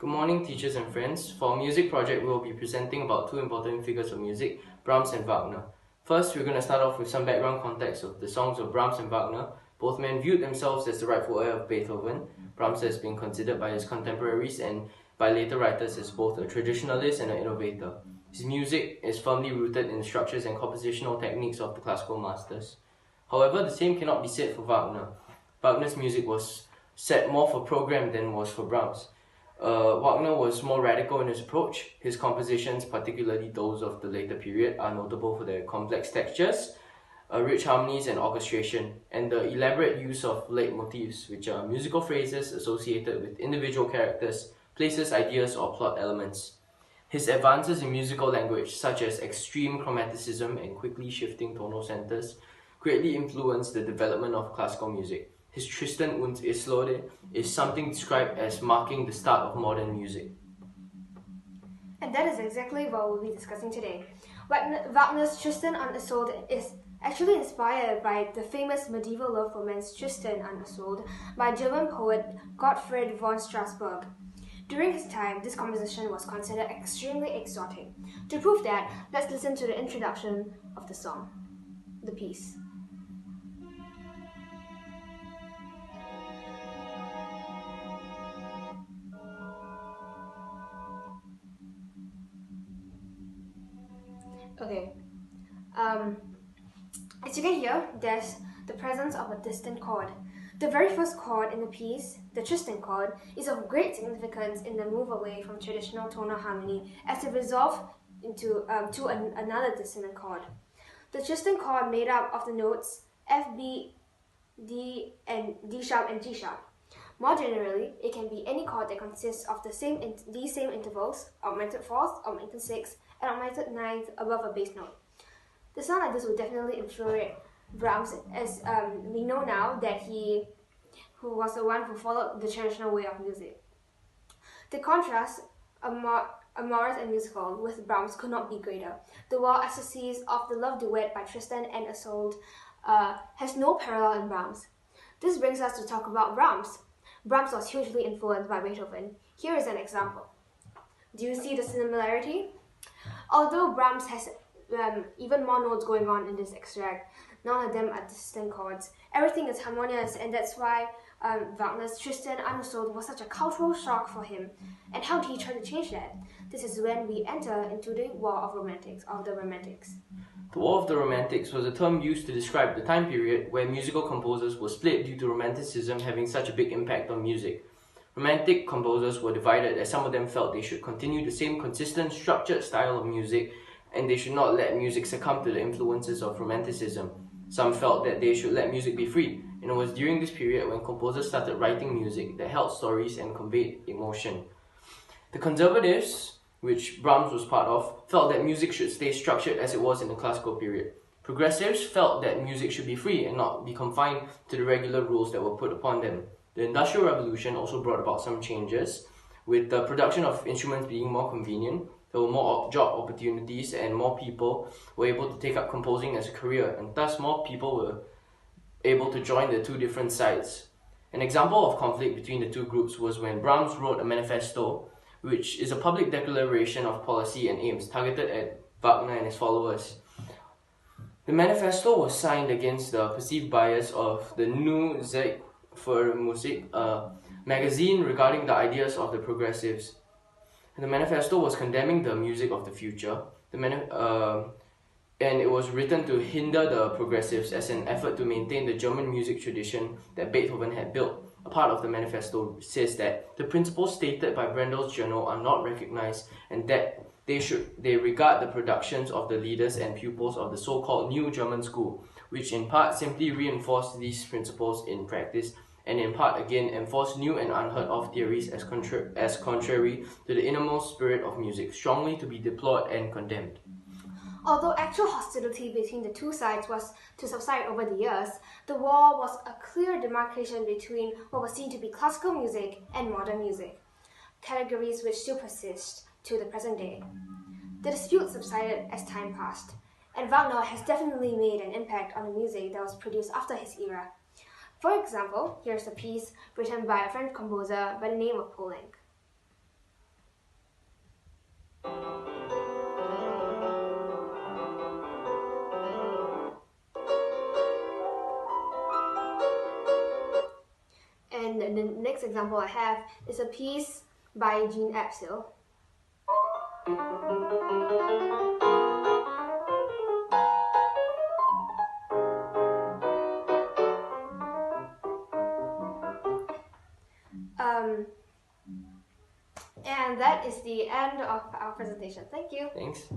Good morning, teachers and friends. For our music project, we will be presenting about two important figures of music, Brahms and Wagner. First, we're going to start off with some background context of the songs of Brahms and Wagner. Both men viewed themselves as the rightful heir of Beethoven. Brahms has been considered by his contemporaries and by later writers as both a traditionalist and an innovator. His music is firmly rooted in the structures and compositional techniques of the classical masters. However, the same cannot be said for Wagner. Wagner's music was set more for program than was for Brahms. Wagner was more radical in his approach. His compositions, particularly those of the later period, are notable for their complex textures, rich harmonies and orchestration, and the elaborate use of leitmotifs, which are musical phrases associated with individual characters, places, ideas, or plot elements. His advances in musical language, such as extreme chromaticism and quickly shifting tonal centers, greatly influenced the development of classical music. His Tristan und Isolde is something described as marking the start of modern music. And that is exactly what we'll be discussing today. Wagner's Tristan und Isolde is actually inspired by the famous medieval love romance Tristan und Isolde by German poet Gottfried von Strasberg. During his time, this composition was considered extremely exotic. To prove that, let's listen to the introduction of the song, the piece. Okay. As you can hear, there's the presence of a distant chord. The very first chord in the piece, the Tristan chord, is of great significance in the move away from traditional tonal harmony as it resolves into another dissonant chord. The Tristan chord made up of the notes F, B, D, and D sharp and G sharp. More generally, it can be any chord that consists of these same intervals, augmented fourth, augmented sixth, and augmented ninth above a bass note. The sound like this would definitely infuriate Brahms, as we know now that who was the one who followed the traditional way of music. The contrast, amorous and musical, with Brahms could not be greater. The wild ecstasies of the love duet by Tristan and Isolde has no parallel in Brahms. This brings us to talk about Brahms. Brahms was hugely influenced by Beethoven. Here is an example. Do you see the similarity? Although Brahms has even more notes going on in this extract, none of them are distant chords. Everything is harmonious, and that's why Wagner's Tristan und Isolde was such a cultural shock for him. And how did he try to change that? This is when we enter into the War of the Romantics. The War of the Romantics was a term used to describe the time period where musical composers were split due to Romanticism having such a big impact on music. Romantic composers were divided as some of them felt they should continue the same consistent, structured style of music and they should not let music succumb to the influences of Romanticism. Some felt that they should let music be free, and it was during this period when composers started writing music that held stories and conveyed emotion. The conservatives, which Brahms was part of, felt that music should stay structured as it was in the classical period. Progressives felt that music should be free and not be confined to the regular rules that were put upon them. The Industrial Revolution also brought about some changes, with the production of instruments being more convenient. There were more job opportunities and more people were able to take up composing as a career, and thus more people were able to join the two different sides. An example of conflict between the two groups was when Brahms wrote a manifesto, which is a public declaration of policy and aims targeted at Wagner and his followers. The manifesto was signed against the perceived bias of the Neue Zeit für Musik, a magazine regarding the ideas of the progressives. The manifesto was condemning the music of the future, and it was written to hinder the progressives as an effort to maintain the German music tradition that Beethoven had built. A part of the manifesto says that the principles stated by Brendel's journal are not recognized and that they regard the productions of the leaders and pupils of the so-called New German School, which in part simply reinforce these principles in practice and in part again enforce new and unheard of theories as contrary to the innermost spirit of music, strongly to be deplored and condemned. Although actual hostility between the two sides was to subside over the years, the war was a clear demarcation between what was seen to be classical music and modern music, categories which still persist to the present day. The dispute subsided as time passed, and Wagner has definitely made an impact on the music that was produced after his era. For example, here's a piece written by a French composer by the name of Poulenc. And the next example I have is a piece by Jean Apsil. And that is the end of our presentation. Thank you. Thanks.